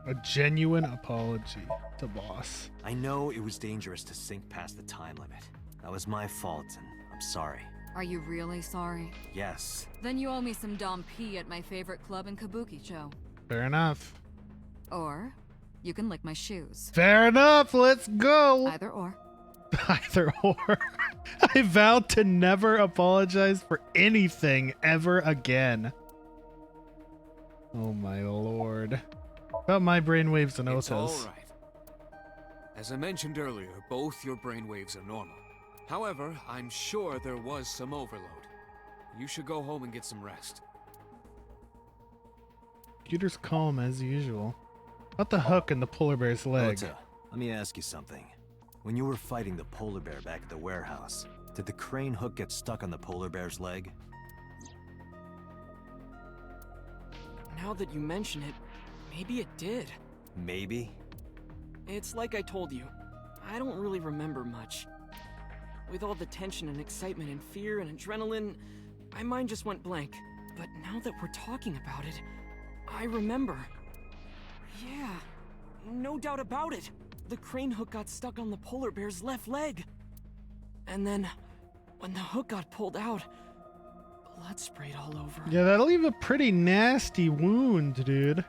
A genuine apology to boss. I know it was dangerous to sink past the time limit. That was my fault, and I'm sorry. Are you really sorry? Yes. Then you owe me some Dom P at my favorite club in Kabukicho. Fair enough. Or you can lick my shoes. Fair enough. Let's go. Either or. Either or. I vowed to never apologize for anything ever again. Oh my lord. About my brainwaves and It's all Ota's. right. As I mentioned earlier, both your brainwaves are normal. However, I'm sure there was some overload. You should go home and get some rest. Computer's calm as usual. About the hook in the polar bear's leg. Ota, let me ask you something. When you were fighting the polar bear back at the warehouse, did the crane hook get stuck on the polar bear's leg? Now that you mention it, maybe it did. Maybe? It's like I told you. I don't really remember much. With all the tension and excitement and fear and adrenaline, my mind just went blank. But now that we're talking about it, I remember. Yeah, no doubt about it. The crane hook got stuck on the polar bear's left leg. And then, when the hook got pulled out, blood sprayed all over. Yeah, that'll leave a pretty nasty wound, dude.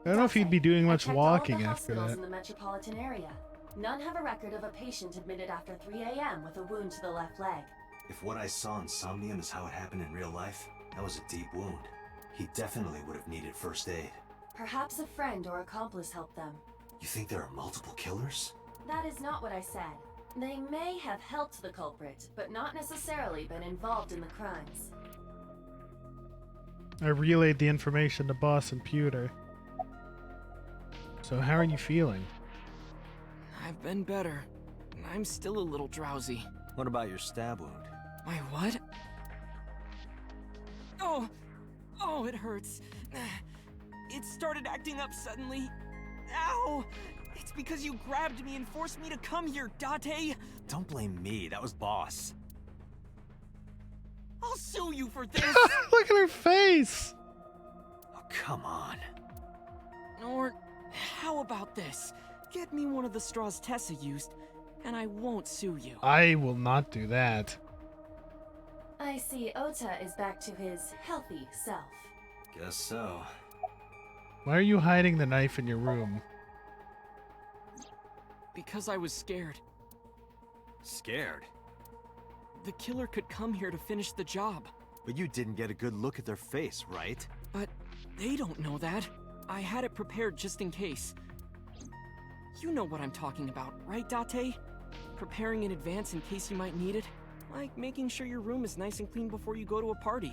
I don't know if you'd be doing much walking after that. In the metropolitan area. None have a record of a patient admitted after 3 a.m. with a wound to the left leg. If what I saw in Somnium is how it happened in real life, that was a deep wound. He definitely would have needed first aid. Perhaps a friend or accomplice helped them. You think there are multiple killers? That is not what I said. They may have helped the culprit, but not necessarily been involved in the crimes. I relayed the information to boss and Pewter. So how are you feeling? I've been better. I'm still a little drowsy. What about your stab wound? My what? Oh, it hurts. It started acting up suddenly. Ow! It's because you grabbed me and forced me to come here, Date! Don't blame me, that was boss. I'll sue you for this! Look at her face! Oh, come on. Or, how about this? Get me one of the straws Tessa used, and I won't sue you. I will not do that. I see Ota is back to his healthy self. Guess so. Why are you hiding the knife in your room? Because I was scared. Scared? The killer could come here to finish the job. But you didn't get a good look at their face, right? But they don't know that. I had it prepared just in case. You know what I'm talking about, right, Date? Preparing in advance in case you might need it. Like making sure your room is nice and clean before you go to a party.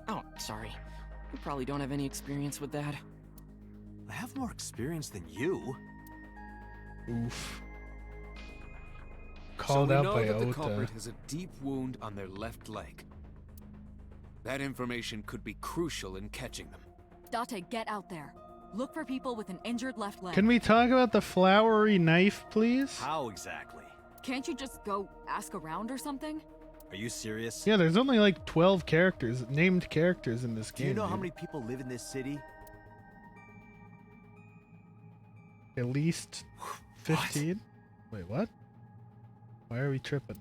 Oh, sorry. You probably don't have any experience with that. I have more experience than you. Oof. So Called we out know by that the Ota. culprit has a deep wound on their left leg. That information could be crucial in catching them. Date, get out there. Look for people with an injured left leg. Can we talk about the flowery knife, please? How exactly? Can't you just go ask around or something? Are you serious? Yeah, there's only like 12 characters, named characters in this Do game. you know how dude. many people live in this city? At least 15? Wait, what? Why are we tripping?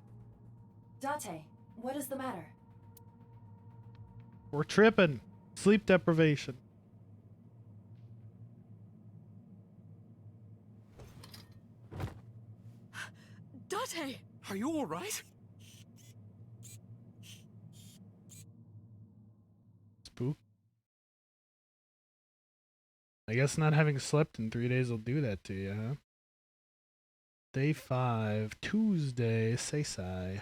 Date, what is the matter? We're tripping. Sleep deprivation. Date! Are you alright? Spook. I guess not having slept in 3 days will do that to you, huh? Day 5, Tuesday, say.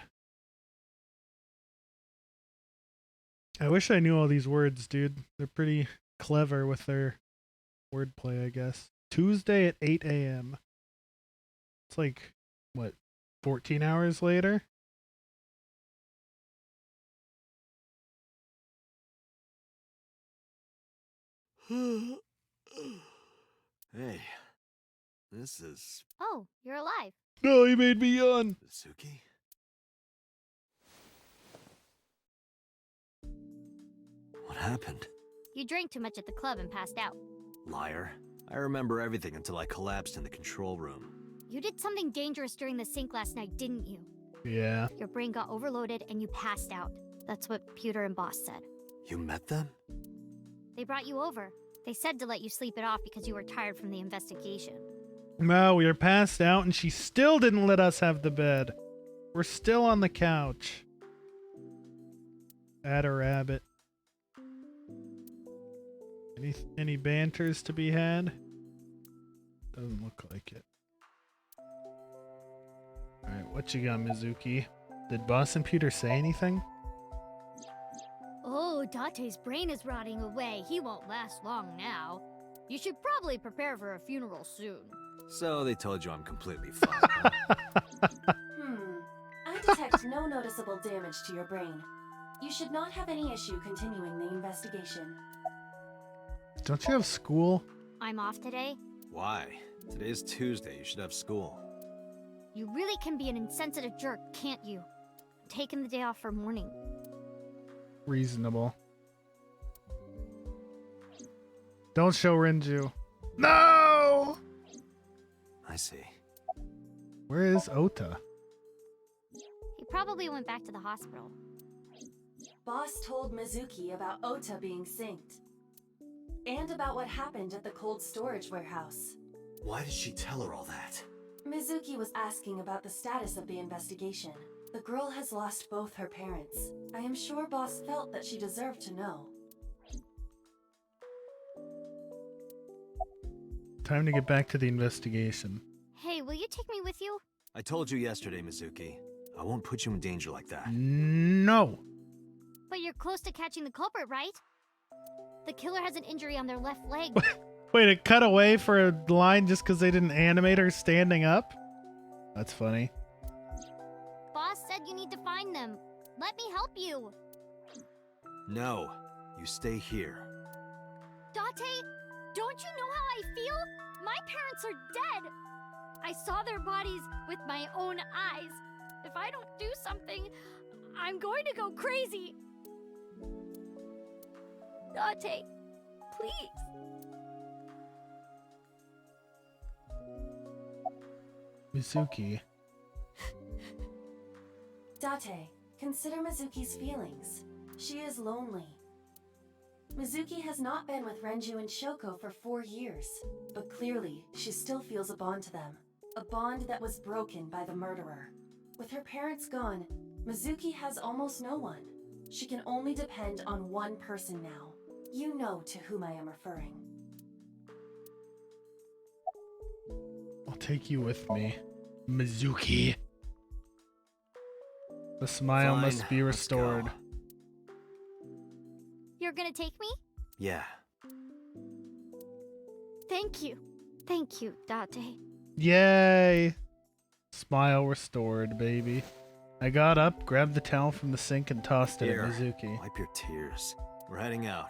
I wish I knew all these words, dude. They're pretty clever with their wordplay, I guess. Tuesday at 8 a.m. It's like, what, 14 hours later? Hey, this is Oh, you're alive. No, he made me yawn. Mizuki. What happened? You drank too much at the club and passed out. Liar. I remember everything until I collapsed in the control room. You did something dangerous during the sink last night, didn't you? Yeah. Your brain got overloaded and you passed out. That's what Pewter and Boss said. You met them? They brought you over. They said to let you sleep it off because you were tired from the investigation. No, we were passed out and she still didn't let us have the bed. We're still on the couch. At a rabbit. Any banters to be had? Doesn't look like it. Alright, what you got, Mizuki? Did Boss and Pewter say anything? Oh, Date's brain is rotting away. He won't last long now. You should probably prepare for a funeral soon. So they told you I'm completely fine, huh? I detect no noticeable damage to your brain. You should not have any issue continuing the investigation. Don't you have school? I'm off today. Why? Today's Tuesday. You should have school. You really can be an insensitive jerk, can't you? Taking the day off for mourning. Reasonable. Don't show Renju. No! I see. Where is Ota? He probably went back to the hospital. Boss told Mizuki about Ota being synced. And about what happened at the cold storage warehouse. Why did she tell her all that? Mizuki was asking about the status of the investigation. The girl has lost both her parents. I am sure Boss felt that she deserved to know. Time to get back to the investigation. Hey, will you take me with you? I told you yesterday, Mizuki. I won't put you in danger like that. No! But you're close to catching the culprit, right? The killer has an injury on their left leg. Wait, it cut away for a line just because they didn't animate her standing up? That's funny. Boss said you need to find them. Let me help you. No, you stay here. Date, don't you know how I feel? My parents are dead. I saw their bodies with my own eyes. If I don't do something, I'm going to go crazy. Date, please. Mizuki. Date, consider Mizuki's feelings. She is lonely. Mizuki has not been with Renju and Shoko for 4 years, but clearly she still feels a bond to them. A bond that was broken by the murderer. With her parents gone, Mizuki has almost no one. She can only depend on one person now. You know to whom I am referring. I'll take you with me, Mizuki. The smile Fine, must be let's go. restored. You're gonna take me? Yeah. Thank you. Thank you, Date. Yay! Smile restored, baby. I got up, grabbed the towel from the sink, and tossed it Here, at Mizuki. wipe your tears. We're heading out.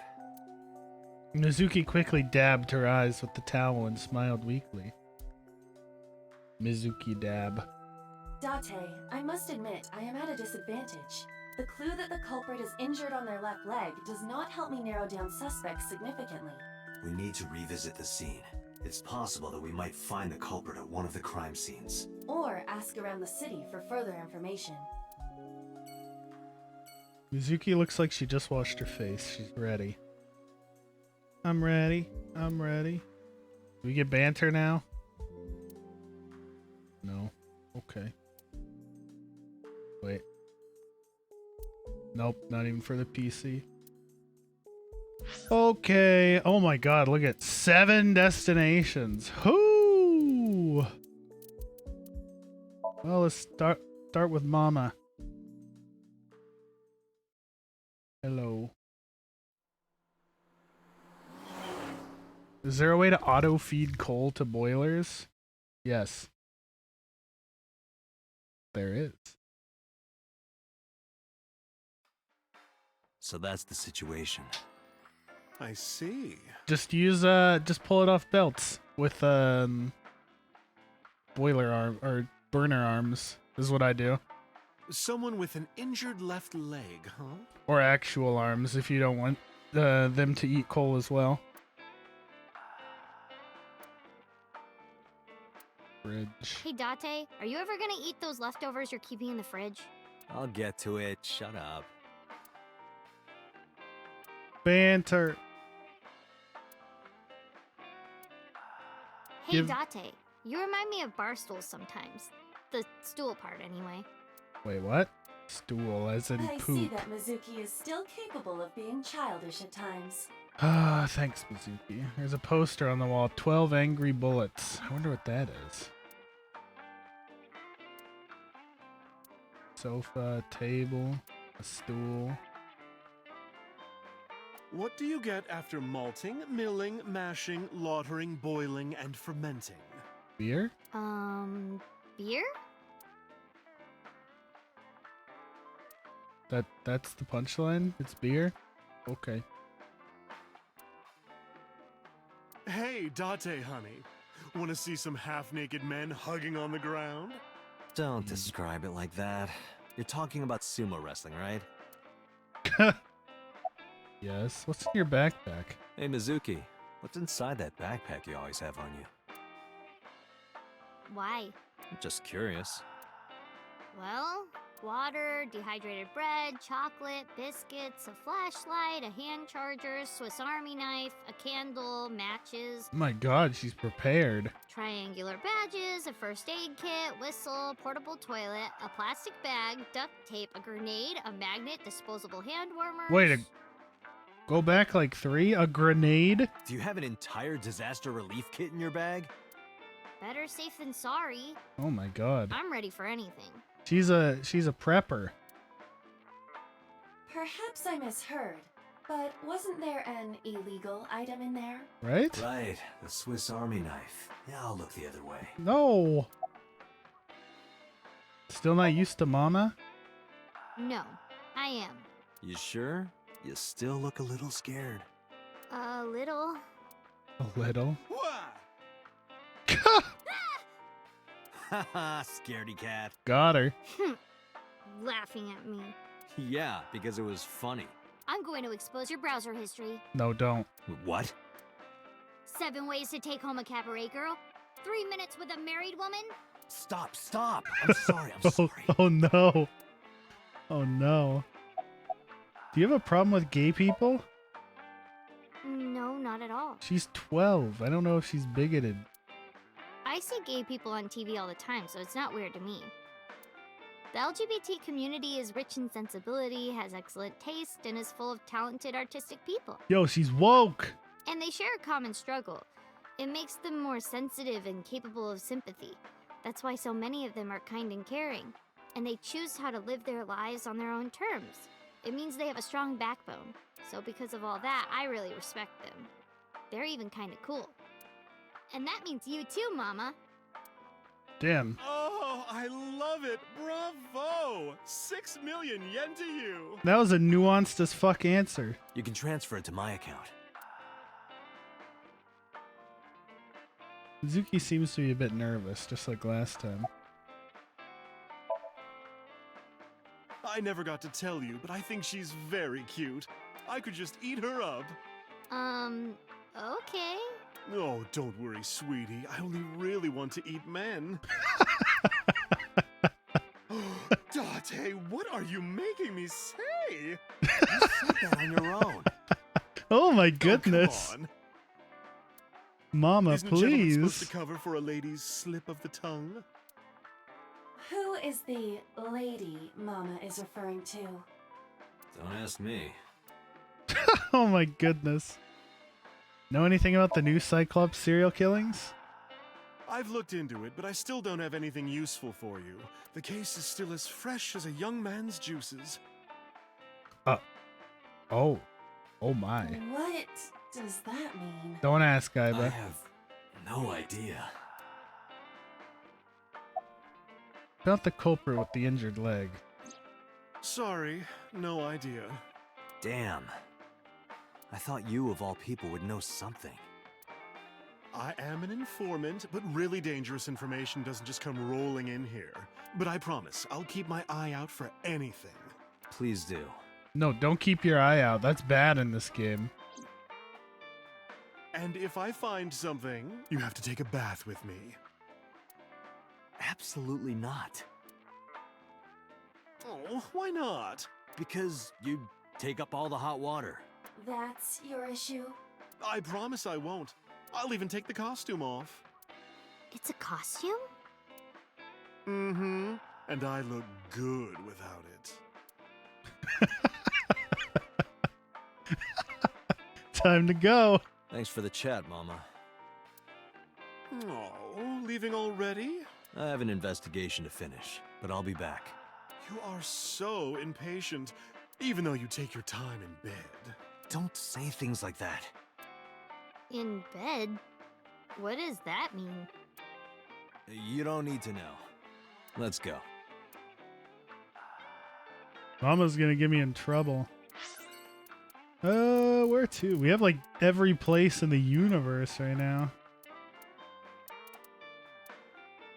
Mizuki quickly dabbed her eyes with the towel and smiled weakly. Mizuki dab. Date, I must admit I am at a disadvantage. The clue that the culprit is injured on their left leg does not help me narrow down suspects significantly. We need to revisit the scene. It's possible that we might find the culprit at one of the crime scenes. Or ask around the city for further information. Mizuki looks like she just washed her face. She's ready. I'm ready. I'm ready. Do we get banter now? No. Okay. Wait. Nope, not even for the PC. Okay. Oh my god, look at 7 destinations. Whoo! Well, let's start with Mama. Hello. Is there a way to auto feed coal to boilers? Yes. There is. So that's the situation. I see. Just use just pull it off belts with boiler arm or burner arms is what I do. Someone with an injured left leg, huh? Or actual arms if you don't want them to eat coal as well. Fridge. Hey, Date, are you ever gonna eat those leftovers you're keeping in the fridge? I'll get to it. Shut up. Banter. Hey, Give- Date, you remind me of bar stools sometimes. The stool part, anyway. Wait, what? Stool, as in I see poop. that Mizuki is still capable of being childish at times. Ah, thanks, Mizuki. There's a poster on the wall. 12 angry bullets. I wonder what that is. Sofa, table, a stool. What do you get after malting, milling, mashing, lautering, boiling, and fermenting? Beer? Beer? That's the punchline? It's beer? Okay. Hey, Date, honey. Want to see some half-naked men hugging on the ground? Don't describe it like that. You're talking about sumo wrestling, right? Yes. What's in your backpack? Hey, Mizuki. What's inside that backpack you always have on you? Why? I'm just curious. Well, water, dehydrated bread, chocolate, biscuits, a flashlight, a hand charger, Swiss Army knife, a candle, matches, Oh my god, she's prepared. triangular badges, a first aid kit, whistle, portable toilet, a plastic bag, duct tape, a grenade, a magnet, disposable hand warmers. Wait, go back like 3? A grenade? Do you have an entire disaster relief kit in your bag? Better safe than sorry. Oh my god. I'm ready for anything. She's a prepper. Perhaps I misheard, but wasn't there an illegal item in there? Right? Right, the Swiss Army knife. Yeah, I'll look the other way. No. Still not used to mama? No, I am. You sure? You still look a little scared. A little. A little. Wah! Haha, scaredy cat. Got her. Laughing at me. Yeah, because it was funny. I'm going to expose your browser history. No, don't. What? 7 ways to take home a cabaret girl. 3 minutes with a married woman. Stop, stop. I'm sorry, I'm sorry. Oh no. Oh no. Do you have a problem with gay people? No, not at all. She's 12. I don't know if she's bigoted. I see gay people on TV all the time, so it's not weird to me. The LGBT community is rich in sensibility, has excellent taste, and is full of talented artistic people. Yo, she's woke. And they share a common struggle. It makes them more sensitive and capable of sympathy. That's why so many of them are kind and caring. And they choose how to live their lives on their own terms. It means they have a strong backbone. So because of all that, I really respect them. They're even kind of cool. And that means you too, Mama. Damn. Oh, I love it! Bravo! 6 million yen to you! That was a nuanced as fuck answer. You can transfer it to my account. Mizuki seems to be a bit nervous, just like last time. I never got to tell you, but I think she's very cute. I could just eat her up. Okay. Oh, don't worry, sweetie. I only really want to eat men. Date, what are you making me say? You said that on your own. Oh my Oh, goodness. come on. Mama, Isn't a gentleman supposed please. to cover for a lady's slip of the tongue? Who is the lady Mama is referring to? Don't ask me. Oh my goodness. Know anything about the new Cyclops serial killings? I've looked into it, but I still don't have anything useful for you. The case is still as fresh as a young man's juices. Oh. Oh my. What does that mean? Don't ask, I Aiba. have no idea. About the culprit with the injured leg. Sorry, no idea. Damn. I thought you, of all people, would know something. I am an informant, but really dangerous information doesn't just come rolling in here. But I promise, I'll keep my eye out for anything. Please do. No, don't keep your eye out. That's bad in this game. And if I find something, you have to take a bath with me. Absolutely not. Oh, why not? Because you take up all the hot water. That's your issue? I promise I won't. I'll even take the costume off. It's a costume? Mm-hmm. And I look good without it. Time to go. Thanks for the chat, Mama. Oh, leaving already? I have an investigation to finish, but I'll be back. You are so impatient, even though you take your time in bed. Don't say things like that. In bed? What does that mean? You don't need to know. Let's go. Mama's gonna get me in trouble. Where to? We have like every place in the universe right now.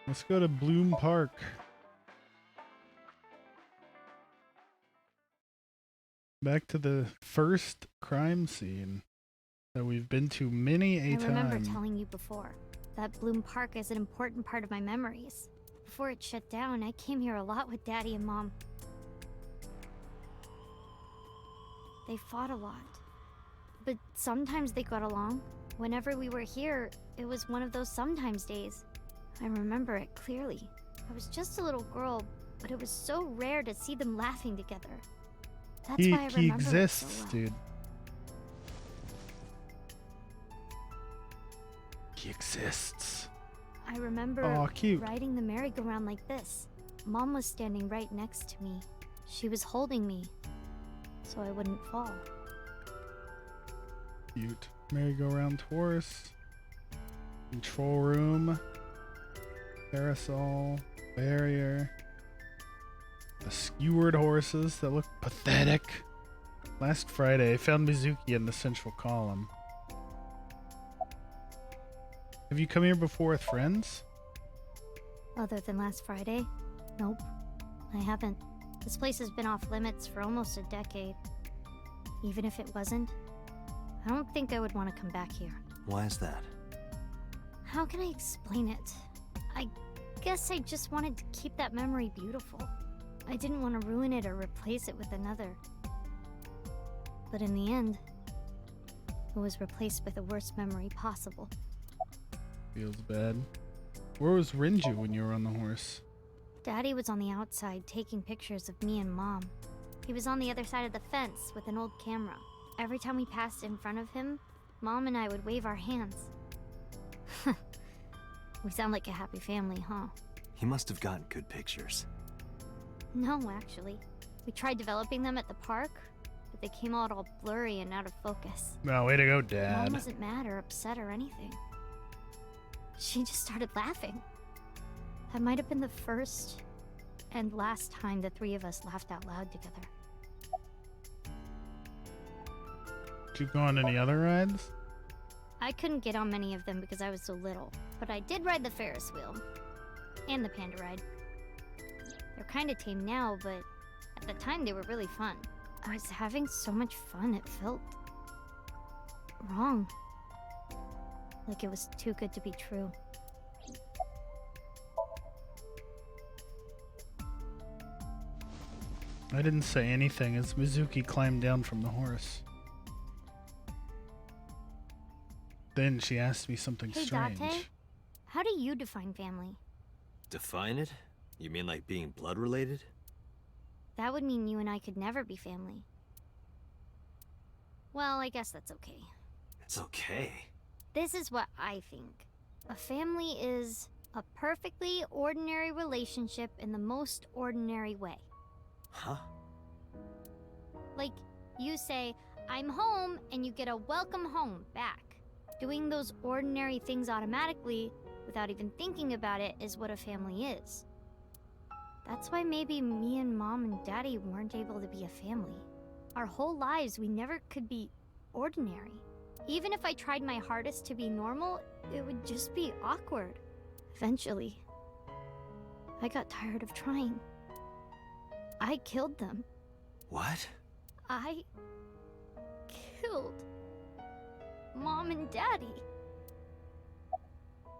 Let's go to Bloom Park. Back to the first crime scene that we've been to many a I remember time. telling you before that Bloom Park is an important part of my memories. Before it shut down, I came here a lot with Daddy and Mom. They fought a lot. But sometimes they got along. Whenever we were here, it was one of those sometimes days. I remember it clearly. I was just a little girl, but it was so rare to see them laughing together. That's why I remember He it exists, so well. dude. He exists. I remember Aw, cute. riding the merry-go-round like this. Mom was standing right next to me. She was holding me, so I wouldn't fall. Cute. Merry-go-round horse. Control room. Parasol. Barrier. The skewered horses that look pathetic. Last Friday, I found Mizuki in the central column. Have you come here before with friends? Other than last Friday? Nope. I haven't. This place has been off limits for almost a decade. Even if it wasn't, I don't think I would want to come back here. Why is that? How can I explain it? I guess I just wanted to keep that memory beautiful. I didn't want to ruin it or replace it with another. But in the end, it was replaced with the worst memory possible. Feels bad. Where was Renju when you were on the horse? Daddy was on the outside taking pictures of me and Mom. He was on the other side of the fence with an old camera. Every time we passed in front of him, Mom and I would wave our hands. We sound like a happy family, huh? He must have gotten good pictures. No, actually. We tried developing them at the park, but they came out all blurry and out of focus. No, way to go, Mom Dad. wasn't mad or upset or anything. She just started laughing. That might have been the first and last time the three of us laughed out loud together. Did you go on any other rides? I couldn't get on many of them because I was so little, but I did ride the Ferris wheel. And the panda ride. They're kinda tame now, but at the time they were really fun. I was having so much fun it felt wrong. Like it was too good to be true. I didn't say anything as Mizuki climbed down from the horse. Then she asked me something Hey, strange. Date, how do you define family? Define it? You mean like being blood related? That would mean you and I could never be family. Well, I guess that's okay. It's okay. This is what I think. A family is a perfectly ordinary relationship in the most ordinary way. Huh? Like, you say, I'm home, and you get a welcome home back. Doing those ordinary things automatically, without even thinking about it, is what a family is. That's why maybe me and Mom and Daddy weren't able to be a family. Our whole lives, we never could be ordinary. Even if I tried my hardest to be normal, it would just be awkward. Eventually, I got tired of trying. I killed them. What? I killed Mom and Daddy.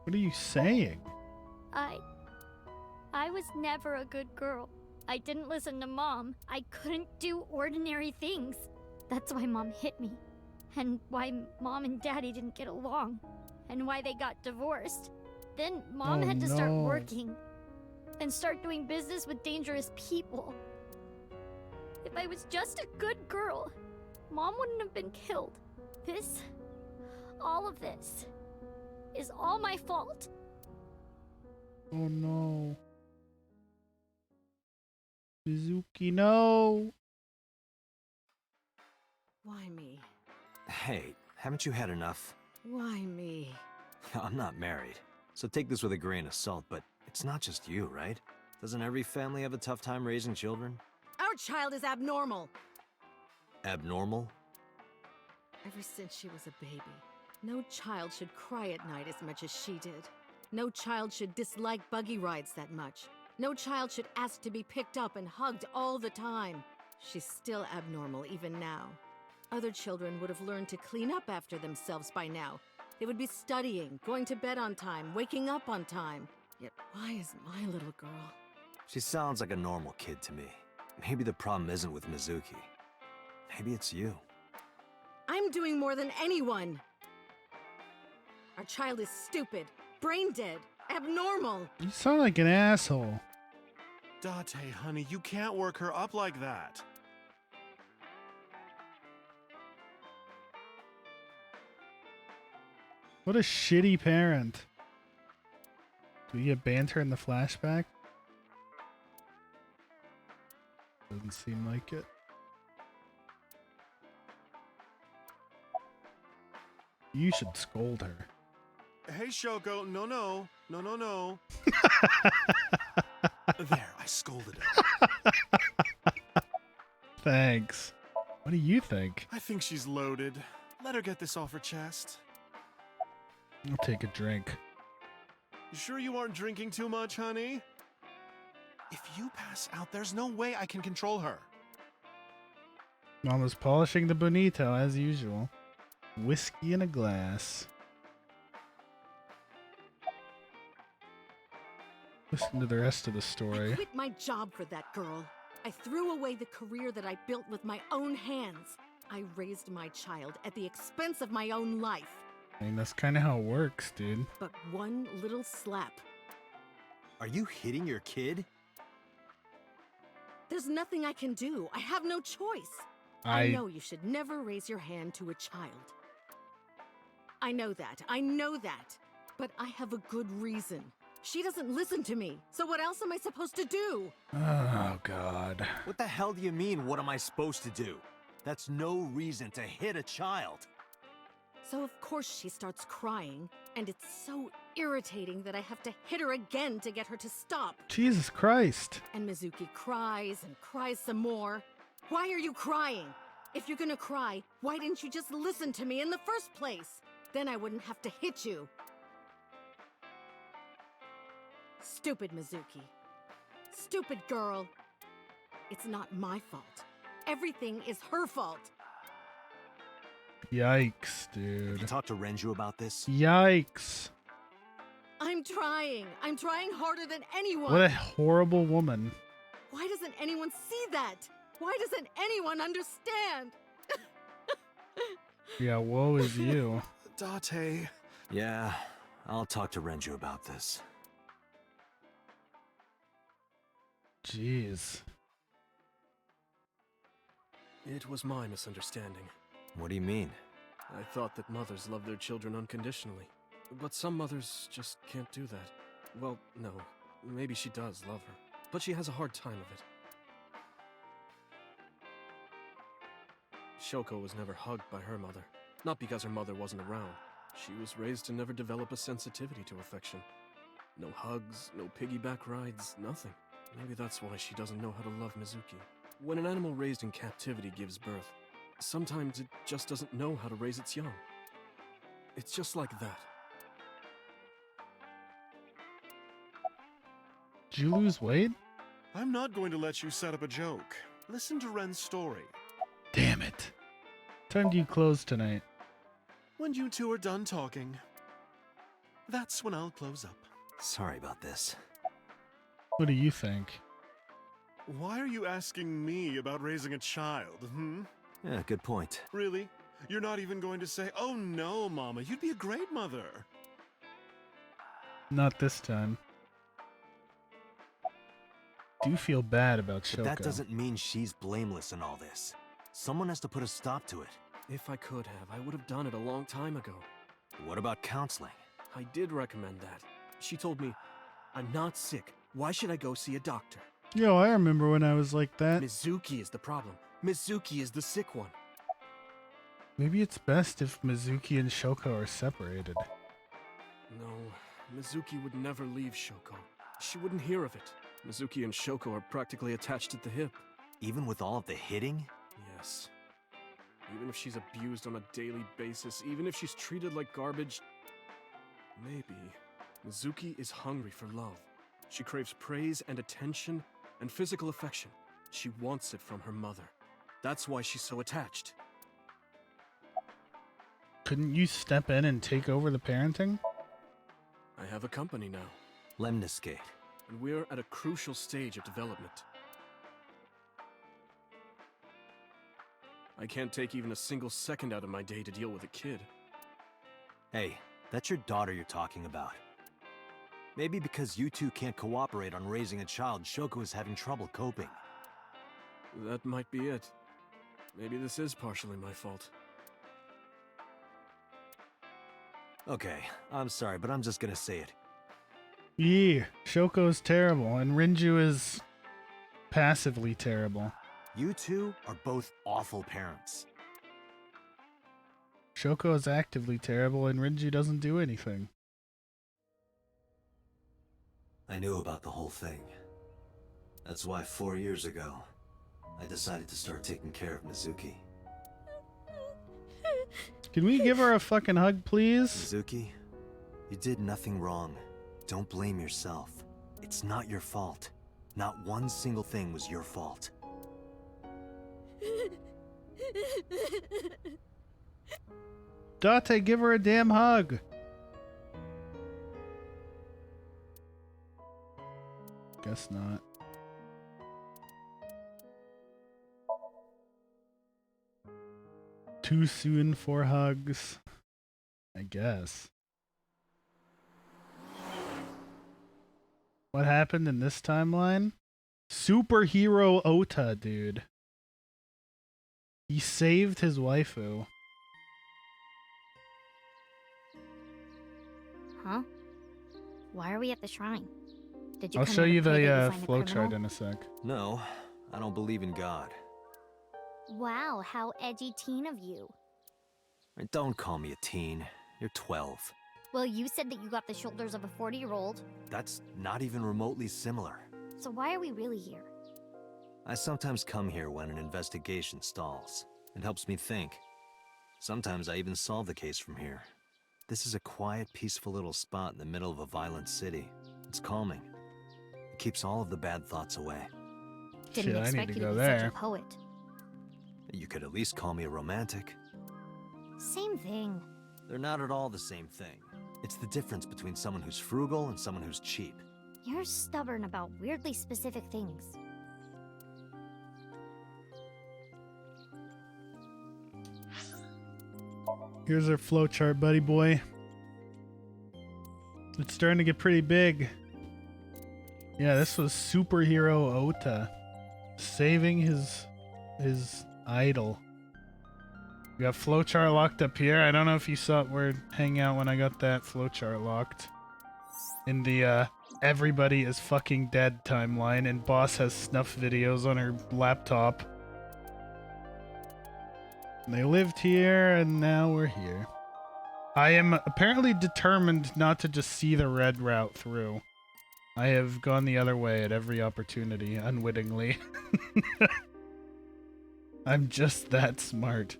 What are you saying? I was never a good girl. I didn't listen to Mom. I couldn't do ordinary things. That's why Mom hit me. And why Mom and Daddy didn't get along. And why they got divorced. Then Mom had to start working. And start doing business with dangerous people. If I was just a good girl, Mom wouldn't have been killed. All of this, is all my fault. Oh no. Mizuki, no. Why me? Hey, haven't you had enough? Why me? I'm not married, so take this with a grain of salt, but it's not just you, right? Doesn't every family have a tough time raising children? Our child is abnormal. Abnormal? Ever since she was a baby, no child should cry at night as much as she did. No child should dislike buggy rides that much. No child should ask to be picked up and hugged all the time. She's still abnormal even now. Other children would have learned to clean up after themselves by now. They would be studying, going to bed on time, waking up on time. Yet why is my little girl? She sounds like a normal kid to me. Maybe the problem isn't with Mizuki. Maybe it's you. I'm doing more than anyone. Our child is stupid, brain dead, abnormal. You sound like an asshole. Date, honey, you can't work her up like that. What a shitty parent. Do we get banter in the flashback? Doesn't seem like it. You should scold her. Hey, Shoko, no. There, I scolded her. Thanks. What do you think? I think she's loaded. Let her get this off her chest. I'll take a drink. You sure you aren't drinking too much, honey? If you pass out, there's no way I can control her. Mama's polishing the bonito as usual. Whiskey in a glass. Listen to the rest of the story. I quit my job for that girl. I threw away the career that I built with my own hands. I raised my child at the expense of my own life. I mean, that's kind of how it works, dude. But one little slap. Are you hitting your kid? There's nothing I can do. I have no choice. I know you should never raise your hand to a child. I know that. But I have a good reason. She doesn't listen to me, so what else am I supposed to do? Oh, God. What the hell do you mean, what am I supposed to do? That's no reason to hit a child. So of course she starts crying, and it's so irritating that I have to hit her again to get her to stop. Jesus Christ. And Mizuki cries and cries some more. Why are you crying? If you're gonna cry, why didn't you just listen to me in the first place? Then I wouldn't have to hit you. Stupid Mizuki. Stupid girl. It's not my fault. Everything is her fault. Yikes, Have you dude. talked to Renju about this? Yikes. I'm trying. I'm trying harder than anyone. What a horrible woman. Why doesn't anyone see that? Why doesn't anyone understand? Yeah, woe is you. Date. Yeah, I'll talk to Renju about this. Jeez. It was my misunderstanding. What do you mean? I thought that mothers love their children unconditionally. But some mothers just can't do that. Well, no. Maybe she does love her. But she has a hard time of it. Shoko was never hugged by her mother. Not because her mother wasn't around. She was raised to never develop a sensitivity to affection. No hugs, no piggyback rides, nothing. Maybe that's why she doesn't know how to love Mizuki. When an animal raised in captivity gives birth, sometimes it just doesn't know how to raise its young. It's just like that. Did you lose weight? I'm not going to let you set up a joke. Listen to Ren's story. Damn it. What time do you close tonight? When you two are done talking, that's when I'll close up. Sorry about this. What do you think? Why are you asking me about raising a child, hmm? Yeah, good point. Really? You're not even going to say, oh no, Mama, you'd be a great mother. Not this time. Do feel bad about Shoko. But that doesn't mean she's blameless in all this. Someone has to put a stop to it. If I could have, I would have done it a long time ago. What about counseling? I did recommend that. She told me, I'm not sick. Why should I go see a doctor? Yo, I remember when I was like that. Mizuki is the problem. Mizuki is the sick one. Maybe it's best if Mizuki and Shoko are separated. No, Mizuki would never leave Shoko. She wouldn't hear of it. Mizuki and Shoko are practically attached at the hip. Even with all of the hitting? Yes. Even if she's abused on a daily basis, even if she's treated like garbage, maybe Mizuki is hungry for love. She craves praise and attention and physical affection. She wants it from her mother. That's why she's so attached. Couldn't you step in and take over the parenting? I have a company now, Lemniscate. and we're at a crucial stage of development. I can't take even a single second out of my day to deal with a kid. Hey, that's your daughter you're talking about. Maybe because you two can't cooperate on raising a child, Shoko is having trouble coping. That might be it. Maybe this is partially my fault. Okay, I'm sorry, but I'm just gonna say it. Yeah, Shoko's terrible, and Rinju is passively terrible. You two are both awful parents. Shoko is actively terrible, and Rinju doesn't do anything. I knew about the whole thing. That's why 4 years ago, I decided to start taking care of Mizuki. Can we give her a fucking hug, please? Mizuki, you did nothing wrong. Don't blame yourself. It's not your fault. Not one single thing was your fault. Date, give her a damn hug. Guess not. Too soon for hugs. I guess. What happened in this timeline? Superhero Ota, dude. He saved his waifu. Huh? Why are we at the shrine? Did you I'll come show here to you pray that the you find flowchart criminal? in a sec. No, I don't believe in God. Wow, how edgy teen of you. And don't call me a teen. You're 12. Well, you said that you got the shoulders of a 40-year-old. That's not even remotely similar. So why are we really here? I sometimes come here when an investigation stalls. It helps me think. Sometimes I even solve the case from here. This is a quiet, peaceful little spot in the middle of a violent city. It's calming. It keeps all of the bad thoughts away. Didn't Shit, I expect need to you go to be such there. a poet. You could at least call me a romantic. Same thing. They're not at all the same thing. It's the difference between someone who's frugal and someone who's cheap. You're stubborn about weirdly specific things. Here's our flowchart, buddy boy. It's starting to get pretty big. Yeah, this was superhero Ota saving his idol. We got flowchart locked up here. I don't know if you saw it where hang out when I got that flowchart locked. In the everybody is fucking dead timeline, and Boss has snuff videos on her laptop. And they lived here, and now we're here. I am apparently determined not to just see the red route through. I have gone the other way at every opportunity, unwittingly. I'm just that smart.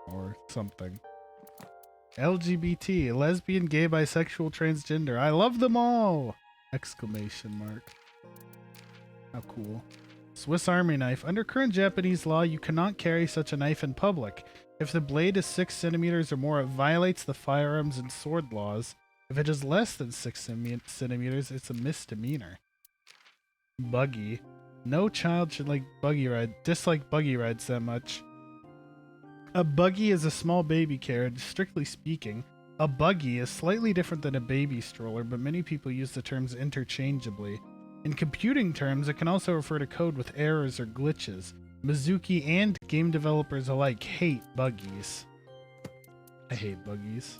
Or something. LGBT, lesbian, gay, bisexual, transgender. I love them all! Exclamation mark. How cool. Swiss Army knife. Under current Japanese law, you cannot carry such a knife in public. If the blade is 6 centimeters or more, it violates the firearms and sword laws. If it is less than 6 centimeters, it's a misdemeanor. Buggy. No child should dislike buggy rides that much. A buggy is a small baby carriage. Strictly speaking, a buggy is slightly different than a baby stroller, but many people use the terms interchangeably. In computing terms, it can also refer to code with errors or glitches. Mizuki and game developers alike hate buggies. I hate buggies.